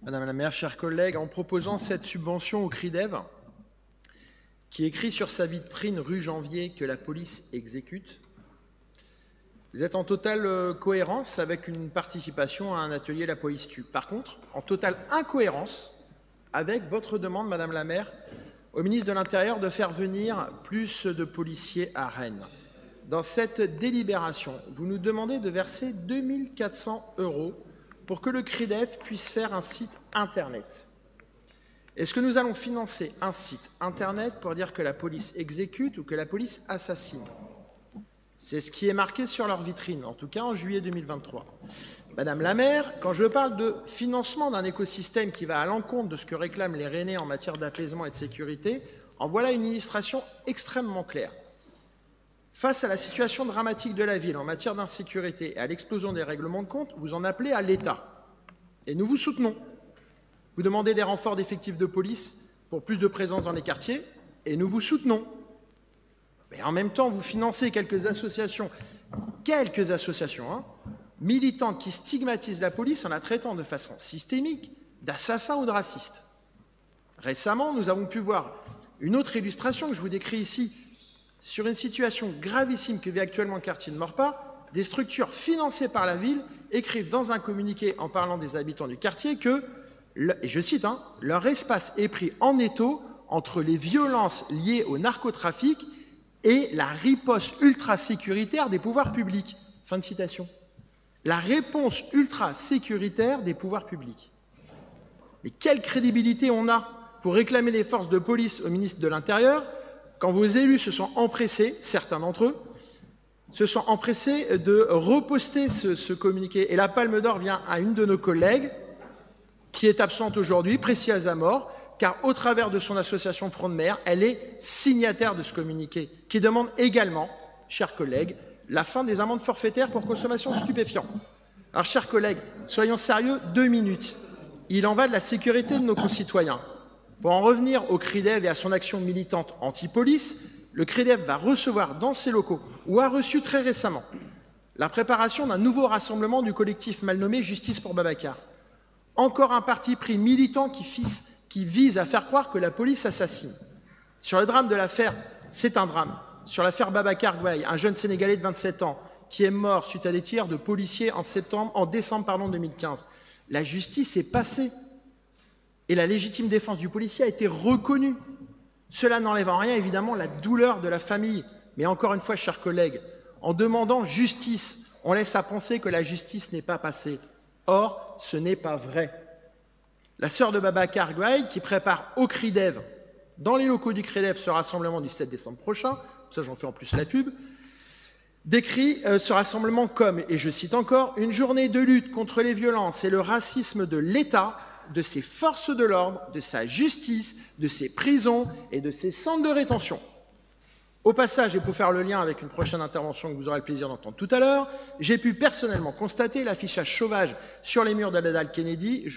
Madame la maire, chers collègues, en proposant cette subvention au CRIDEV, qui écrit sur sa vitrine rue Janvier que la police exécute, vous êtes en totale cohérence avec une participation à un atelier La Police Tue. Par contre, en totale incohérence avec votre demande, Madame la maire, au ministre de l'Intérieur de faire venir plus de policiers à Rennes. Dans cette délibération, vous nous demandez de verser 2 400 € pour que le CRIDEV puisse faire un site Internet. Est-ce que nous allons financer un site Internet pour dire que la police exécute ou que la police assassine? C'est ce qui est marqué sur leur vitrine, en tout cas en juillet 2023. Madame la maire, quand je parle de financement d'un écosystème qui va à l'encontre de ce que réclament les Rennais en matière d'apaisement et de sécurité, en voilà une illustration extrêmement claire. Face à la situation dramatique de la ville en matière d'insécurité et à l'explosion des règlements de compte, vous en appelez à l'État. Et nous vous soutenons. Vous demandez des renforts d'effectifs de police pour plus de présence dans les quartiers, et nous vous soutenons. Mais en même temps, vous financez quelques associations militantes qui stigmatisent la police en la traitant de façon systémique d'assassin ou de raciste. Récemment, nous avons pu voir une autre illustration que je vous décris ici sur une situation gravissime que vit actuellement le quartier de Maurepas. Des structures financées par la ville écrivent dans un communiqué en parlant des habitants du quartier que, et je cite, leur espace est pris en étau entre les violences liées au narcotrafic et la riposte ultra-sécuritaire des pouvoirs publics. Fin de citation. La réponse ultra-sécuritaire des pouvoirs publics. Mais quelle crédibilité on a pour réclamer les forces de police au ministre de l'Intérieur quand vos élus se sont empressés, certains d'entre eux, se sont empressés de reposter ce communiqué. Et la palme d'or vient à une de nos collègues, qui est absente aujourd'hui, Précy Azamor, car au travers de son association Front de Mer, elle est signataire de ce communiqué, qui demande également, chers collègues, la fin des amendes forfaitaires pour consommation de stupéfiants. Alors, chers collègues, soyons sérieux 2 minutes. Il en va de la sécurité de nos concitoyens. Pour en revenir au CRIDEV et à son action militante anti-police, le CRIDEV va recevoir dans ses locaux, ou a reçu très récemment, la préparation d'un nouveau rassemblement du collectif mal nommé Justice pour Babacar. Encore un parti pris militant qui vise à faire croire que la police assassine. Sur le drame de l'affaire, c'est un drame. Sur l'affaire Babacar Gaye, un jeune Sénégalais de 27 ans qui est mort suite à des tirs de policiers en décembre 2015. La justice est passée et la légitime défense du policier a été reconnue. Cela n'enlève en rien, évidemment, la douleur de la famille. Mais encore une fois, chers collègues, en demandant justice, on laisse à penser que la justice n'est pas passée. Or, ce n'est pas vrai. La sœur de Babacar Gaye, qui prépare au CRIDEV, dans les locaux du CRIDEV, ce rassemblement du 7 décembre prochain, ça j'en fais en plus la pub, décrit ce rassemblement comme, et je cite encore, une journée de lutte contre les violences et le racisme de l'État, de ses forces de l'ordre, de sa justice, de ses prisons et de ses centres de rétention. Au passage, et pour faire le lien avec une prochaine intervention que vous aurez le plaisir d'entendre tout à l'heure, j'ai pu personnellement constater l'affichage sauvage sur les murs de la dalle Kennedy.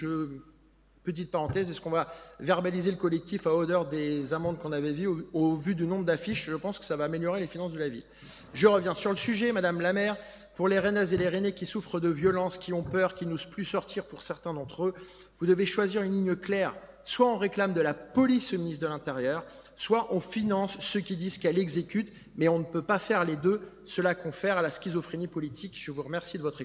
Petite parenthèse, est-ce qu'on va verbaliser le collectif à odeur des amendes qu'on avait vues au vu du nombre d'affiches? Je pense que ça va améliorer les finances de la ville. Je reviens sur le sujet, Madame la maire. Pour les Rennaises et les Rennais qui souffrent de violences, qui ont peur, qui n'osent plus sortir pour certains d'entre eux, vous devez choisir une ligne claire. Soit on réclame de la police au ministre de l'Intérieur, soit on finance ceux qui disent qu'elle exécute, mais on ne peut pas faire les deux, cela confère à la schizophrénie politique. Je vous remercie de votre écoute.